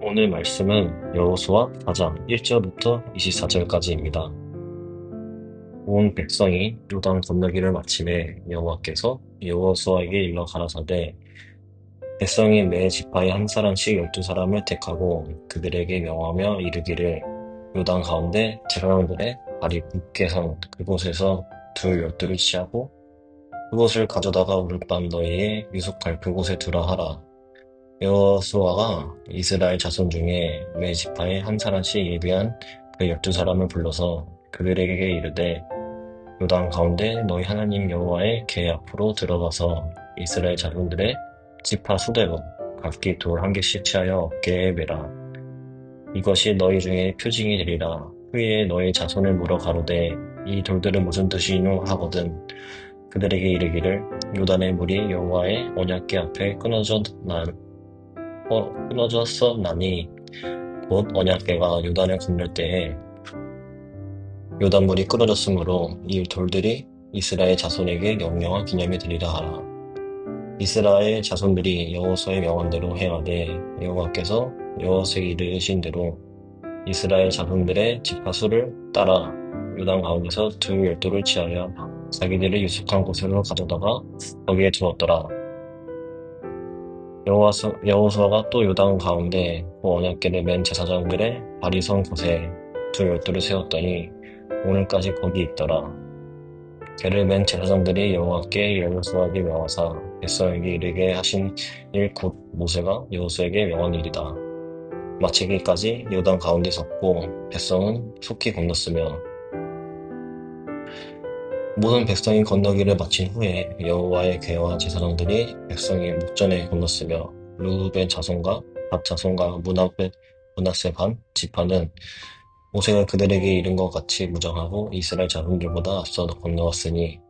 오늘 말씀은 여호수아 4장 1절부터 24절까지입니다. 온 백성이 요단 건너기를 마침에 여호와께서 여호수아에게 일러 가라사대 백성이 매 지파에 한 사람씩 12사람을 택하고 그들에게 명하며 이르기를 요단 가운데 제사장들의 발이 굳게 선 그곳에서 두 열두를 취하고 그곳을 가져다가 오늘 밤 너희의 유숙할 그곳에 두라 하라. 여호수아가 이스라엘 자손 중에 매 지파에 한 사람씩 예비한 그 12사람을 불러서 그들에게 이르되 요단 가운데 너희 하나님 여호와의 궤 앞으로 들어가서 이스라엘 자손들의 지파 수대로 각기 돌 한 개씩 취하여 어깨에 매라. 이것이 너희 중에 표징이 되리라. 후에 너희 자손을 물어 가로되 이 돌들은 무슨 뜻이뇨 하거든 그들에게 이르기를 요단의 물이 여호와의 언약궤 앞에 끊어졌었나니 곧 언약궤가 요단을 건널 때에 요단물이 끊어졌으므로 이 돌들이 이스라엘 자손에게 영영한 기념이 되리라 하라. 이스라엘 자손들이 여호수아의 명한대로 행하되 여호와께서 여호수아에게 이르신 대로 이스라엘 자손들의 지파 수를 따라 요단 가운데서 두 열도를 취하여 자기들의 유숙한 곳으로 가져다가 거기에 두었더라. 여호수아가 또 요단 가운데 그 언약궤를 맨 제사장들의 발이 선 곳에 두 열도를 세웠더니 오늘까지 거기 있더라. 궤를 맨 제사장들이 여호와께 여호수아에게 명하사 백성에게 이르게 하신 일 곧 모세가 여호수아에게 명한 일이다. 마치기까지 요단 가운데 섰고 백성은 속히 건넜으며 모든 백성이 건너기를 마친 후에 여호와의 궤와 제사장들이 백성의 목전에 건넜으며 르우벤 자손과 갓 자손과 므낫세 반 지파는 모세가 그들에게 이른 것 같이 무장하고 이스라엘 자손들보다 앞서 건너왔으니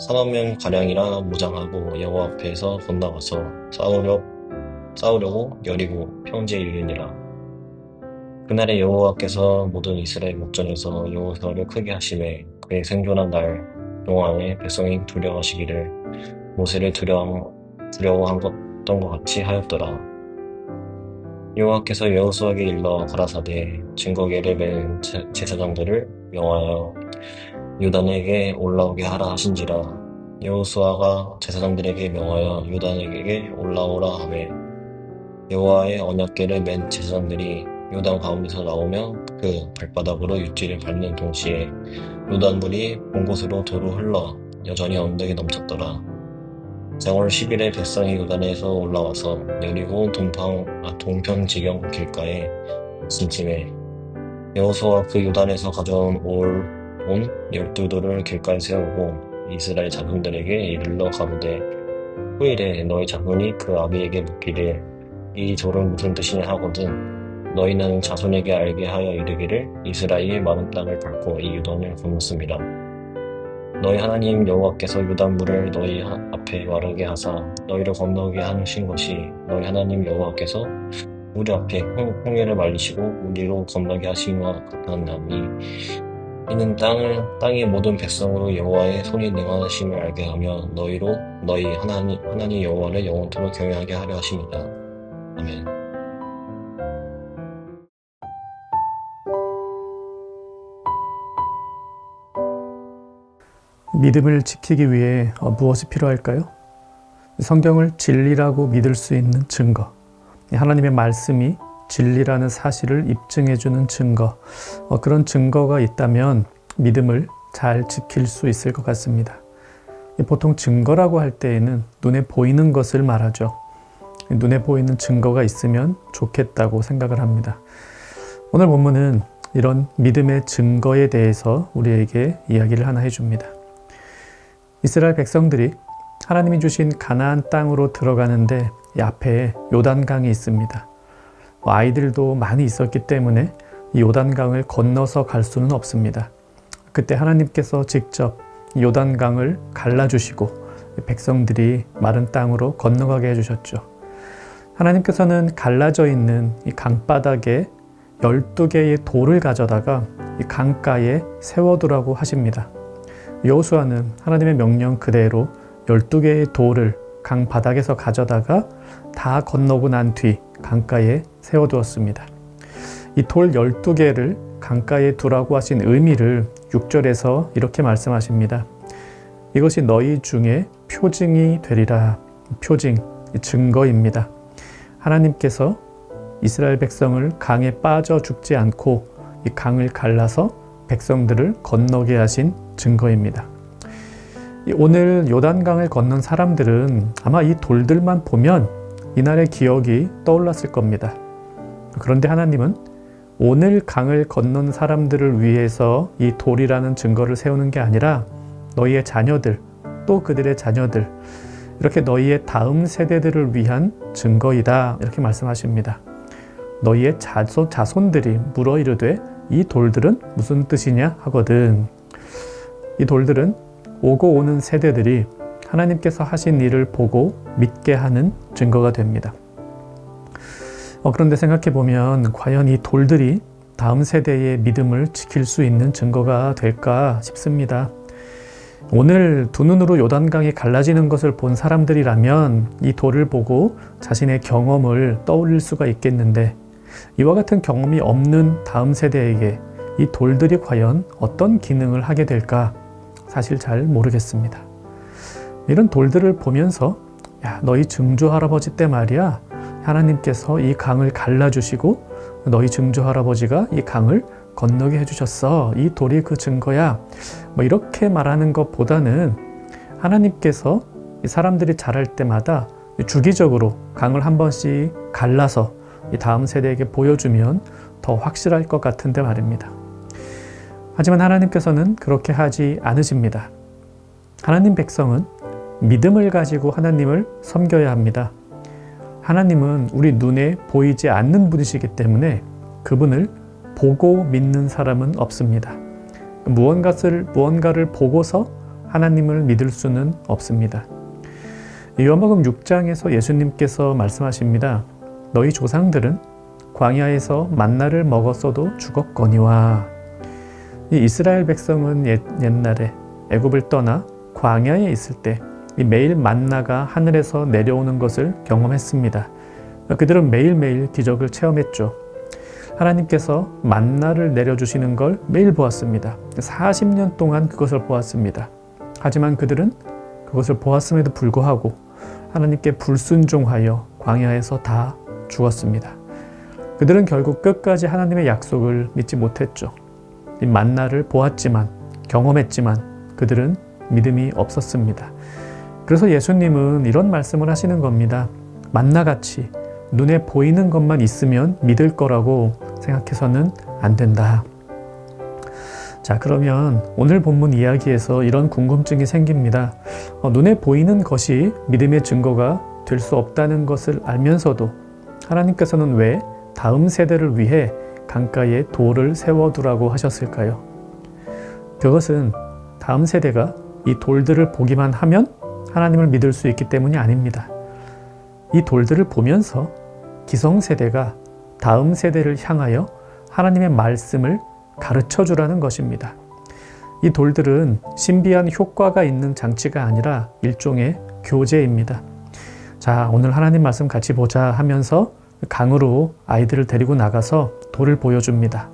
3만 명가량이라 무장하고 여호와 앞에서 건너가서 싸우려고 여리고 평지에 이르니라. 그날에 여호와께서 모든 이스라엘 목전에서 여호수아를 크게 하심에 그의 생존한 날 동안에 백성이 두려워하시기를 모세를 두려워한 것 같이 하였더라. 여호와께서 여호수아에게 일러 가라사대 증거궤를 맨 제사장들을 명하여 요단에게 올라오게 하라 하신지라. 여호수아가 제사장들에게 명하여 요단에게 올라오라 하매 여호와의 언약궤를 맨 제사장들이 요단 가운데서 나오며 그 발바닥으로 육지를 밟는 동시에 요단물이 본 곳으로 도로 흘러 여전히 언덕이 넘쳤더라. 정월 10일에 백성이 요단에서 올라와서 여리고 동편지경 길가에 진침해 여호수아가 그 요단에서 가져온 온 12돌을 길가에 세우고 이스라엘 자손들에게 이르러 가로되 후일에 너희 자손이 그 아비에게 묻기를 이 돌은 무슨 뜻이냐 하거든 너희는 자손에게 알게 하여 이르기를 이스라엘이 마른 땅을 밟고 이 요단을 건넜습니다. 너희 하나님 여호와께서 요단물을 너희 앞에 마르게 하사 너희를 건너게 하신 것이 너희 하나님 여호와께서 우리 앞에 홍해를 말리시고 우리로 건너게 하심과 같았나니 이는 땅의 모든 백성으로 여호와의 손이 능하심을 알게 하며 너희 하나님 여호와를 영원토록 경외하게 하려 하십니다. 아멘. 믿음을 지키기 위해 무엇이 필요할까요? 성경을 진리라고 믿을 수 있는 증거, 하나님의 말씀이 진리라는 사실을 입증해주는 증거, 그런 증거가 있다면 믿음을 잘 지킬 수 있을 것 같습니다. 보통 증거라고 할 때에는 눈에 보이는 것을 말하죠. 눈에 보이는 증거가 있으면 좋겠다고 생각을 합니다. 오늘 본문은 이런 믿음의 증거에 대해서 우리에게 이야기를 하나 해줍니다. 이스라엘 백성들이 하나님이 주신 가나안 땅으로 들어가는데 이 앞에 요단강이 있습니다. 아이들도 많이 있었기 때문에 이 요단강을 건너서 갈 수는 없습니다. 그때 하나님께서 직접 요단강을 갈라주시고 백성들이 마른 땅으로 건너가게 해주셨죠. 하나님께서는 갈라져 있는 이 강바닥에 12개의 돌을 가져다가 이 강가에 세워두라고 하십니다. 여호수아는 하나님의 명령 그대로 12개의 돌을 강 바닥에서 가져다가 다 건너고 난 뒤 강가에 세워두었습니다. 이 돌 12개를 강가에 두라고 하신 의미를 6절에서 이렇게 말씀하십니다. 이것이 너희 중에 표징이 되리라. 표징, 증거입니다. 하나님께서 이스라엘 백성을 강에 빠져 죽지 않고 이 강을 갈라서 백성들을 건너게 하신 증거입니다. 오늘 요단강을 건넌 사람들은 아마 이 돌들만 보면 이날의 기억이 떠올랐을 겁니다. 그런데 하나님은 오늘 강을 건넌 사람들을 위해서 이 돌이라는 증거를 세우는 게 아니라 너희의 자녀들, 또 그들의 자녀들, 이렇게 너희의 다음 세대들을 위한 증거이다, 이렇게 말씀하십니다. 너희의 자손들이 물어 이르되 이 돌들은 무슨 뜻이냐 하거든. 이 돌들은 오고 오는 세대들이 하나님께서 하신 일을 보고 믿게 하는 증거가 됩니다. 그런데 생각해 보면 과연 이 돌들이 다음 세대의 믿음을 지킬 수 있는 증거가 될까 싶습니다. 오늘 두 눈으로 요단강이 갈라지는 것을 본 사람들이라면 이 돌을 보고 자신의 경험을 떠올릴 수가 있겠는데, 이와 같은 경험이 없는 다음 세대에게 이 돌들이 과연 어떤 기능을 하게 될까 사실 잘 모르겠습니다. 이런 돌들을 보면서 야, 너희 증조 할아버지 때 말이야 하나님께서 이 강을 갈라주시고 너희 증조 할아버지가 이 강을 건너게 해주셨어. 이 돌이 그 증거야. 이렇게 말하는 것보다는 하나님께서 이 사람들이 자랄 때마다 주기적으로 강을 한 번씩 갈라서 이 다음 세대에게 보여주면 더 확실할 것 같은데 말입니다. 하지만 하나님께서는 그렇게 하지 않으십니다. 하나님 백성은 믿음을 가지고 하나님을 섬겨야 합니다. 하나님은 우리 눈에 보이지 않는 분이시기 때문에 그분을 보고 믿는 사람은 없습니다. 무언가를 보고서 하나님을 믿을 수는 없습니다. 요한복음 6장에서 예수님께서 말씀하십니다. 너희 조상들은 광야에서 만나를 먹었어도 죽었거니와. 이 이스라엘 백성은 옛날에 애굽을 떠나 광야에 있을 때 이 매일 만나가 하늘에서 내려오는 것을 경험했습니다. 그들은 매일매일 기적을 체험했죠. 하나님께서 만나를 내려주시는 걸 매일 보았습니다. 40년 동안 그것을 보았습니다. 하지만 그들은 그것을 보았음에도 불구하고 하나님께 불순종하여 광야에서 다 죽었습니다. 그들은 결국 끝까지 하나님의 약속을 믿지 못했죠. 이 만나를 보았지만, 경험했지만 그들은 믿음이 없었습니다. 그래서 예수님은 이런 말씀을 하시는 겁니다. 만나같이 눈에 보이는 것만 있으면 믿을 거라고 생각해서는 안 된다. 자, 그러면 오늘 본문 이야기에서 이런 궁금증이 생깁니다. 눈에 보이는 것이 믿음의 증거가 될 수 없다는 것을 알면서도 하나님께서는 왜 다음 세대를 위해 강가에 돌을 세워두라고 하셨을까요? 그것은 다음 세대가 이 돌들을 보기만 하면 하나님을 믿을 수 있기 때문이 아닙니다. 이 돌들을 보면서 기성세대가 다음 세대를 향하여 하나님의 말씀을 가르쳐 주라는 것입니다. 이 돌들은 신비한 효과가 있는 장치가 아니라 일종의 교재입니다. 자, 오늘 하나님 말씀 같이 보자 하면서 강으로 아이들을 데리고 나가서 돌을 보여줍니다.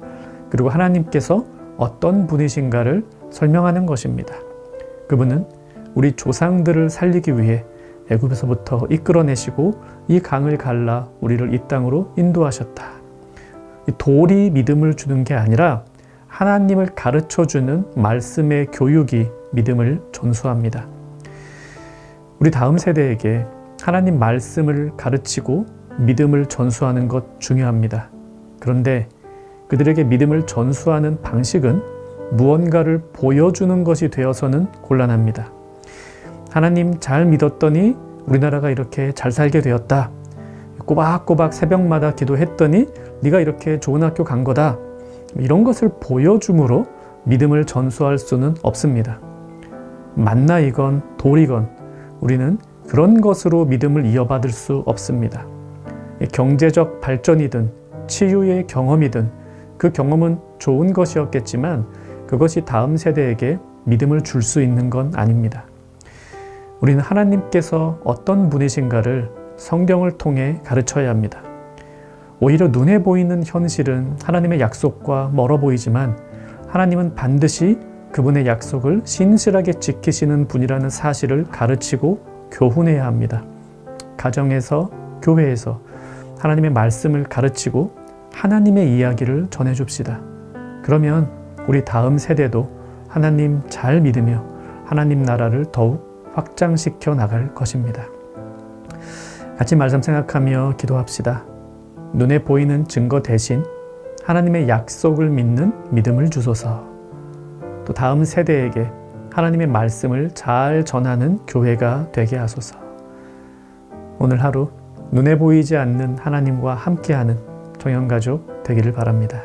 그리고 하나님께서 어떤 분이신가를 설명하는 것입니다. 그분은 우리 조상들을 살리기 위해 애굽에서부터 이끌어내시고 이 강을 갈라 우리를 이 땅으로 인도하셨다. 이 돌이 믿음을 주는 게 아니라 하나님을 가르쳐주는 말씀의 교육이 믿음을 전수합니다. 우리 다음 세대에게 하나님 말씀을 가르치고 믿음을 전수하는 것 중요합니다. 그런데 그들에게 믿음을 전수하는 방식은 무언가를 보여주는 것이 되어서는 곤란합니다. 하나님 잘 믿었더니 우리나라가 이렇게 잘 살게 되었다. 꼬박꼬박 새벽마다 기도했더니 네가 이렇게 좋은 학교 간 거다. 이런 것을 보여줌으로 믿음을 전수할 수는 없습니다. 만나이건 돌이건 우리는 그런 것으로 믿음을 이어받을 수 없습니다. 경제적 발전이든 치유의 경험이든 그 경험은 좋은 것이었겠지만 그것이 다음 세대에게 믿음을 줄 수 있는 건 아닙니다. 우리는 하나님께서 어떤 분이신가를 성경을 통해 가르쳐야 합니다. 오히려 눈에 보이는 현실은 하나님의 약속과 멀어 보이지만 하나님은 반드시 그분의 약속을 신실하게 지키시는 분이라는 사실을 가르치고 교훈해야 합니다. 가정에서, 교회에서 하나님의 말씀을 가르치고 하나님의 이야기를 전해줍시다. 그러면 우리 다음 세대도 하나님 잘 믿으며 하나님 나라를 더욱 확장시켜 나갈 것입니다. 같이 말씀 생각하며 기도합시다. 눈에 보이는 증거 대신 하나님의 약속을 믿는 믿음을 주소서. 또 다음 세대에게 하나님의 말씀을 잘 전하는 교회가 되게 하소서. 오늘 하루 눈에 보이지 않는 하나님과 함께하는 정영가족 되기를 바랍니다.